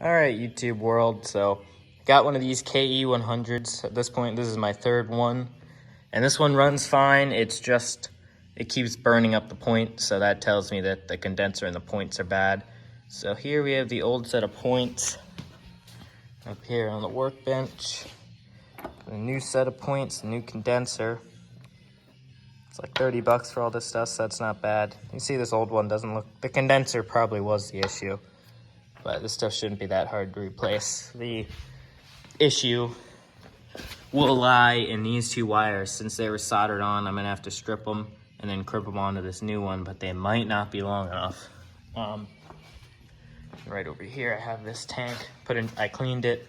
Alright, YouTube world, so got one of these ke100s. At this point, this is my third one. And this one runs fine, it keeps burning up the point, so that tells me that the condenser and the points are bad. So here we have the old set of points up here on the workbench. A new set of points, new condenser. It's like 30 bucks for all this stuff, so that's not bad. You see this old one doesn't look, the condenser probably was the issue. But this stuff shouldn't be that hard to replace. The issue will lie in these two wires. Since they were soldered on, I'm gonna have to strip them and then clip them onto this new one, but they might not be long enough. Right over here, I have this tank. I cleaned it,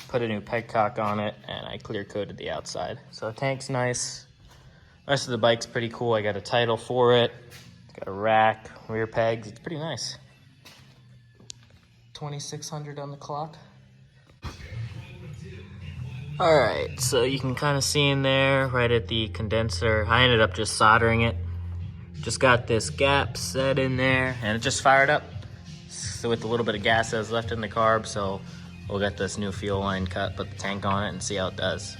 put a new petcock on it, and I clear coated the outside. So the tank's nice. The rest of the bike's pretty cool. I got a title for it. It's got a rack, rear pegs. It's pretty nice. 2600 on the clock. Alright, so you can kind of see in there, right at the condenser. I ended up just soldering it. Just got this gap set in there, and it just fired up. So with a little bit of gas that was left in the carb, so we'll get this new fuel line cut, put the tank on it, and see how it does.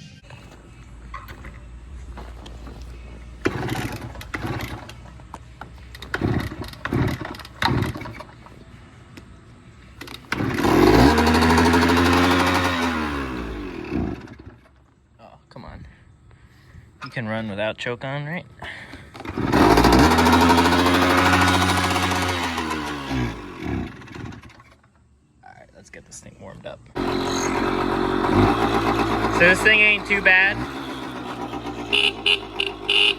Come on. You can run without choke on, right? Alright, let's get this thing warmed up. So this thing ain't too bad.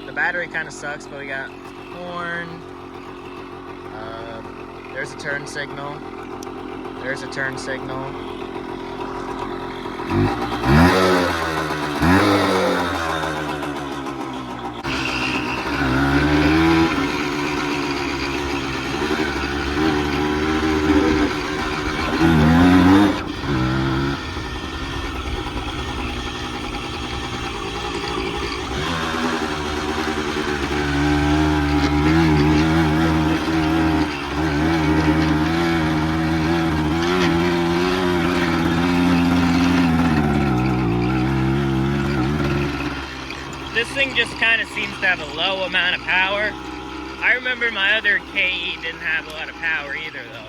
The battery kind of sucks, but we got horn. There's a turn signal. There's a turn signal. This thing just kind of seems to have a low amount of power. I remember my other KE didn't have a lot of power either though.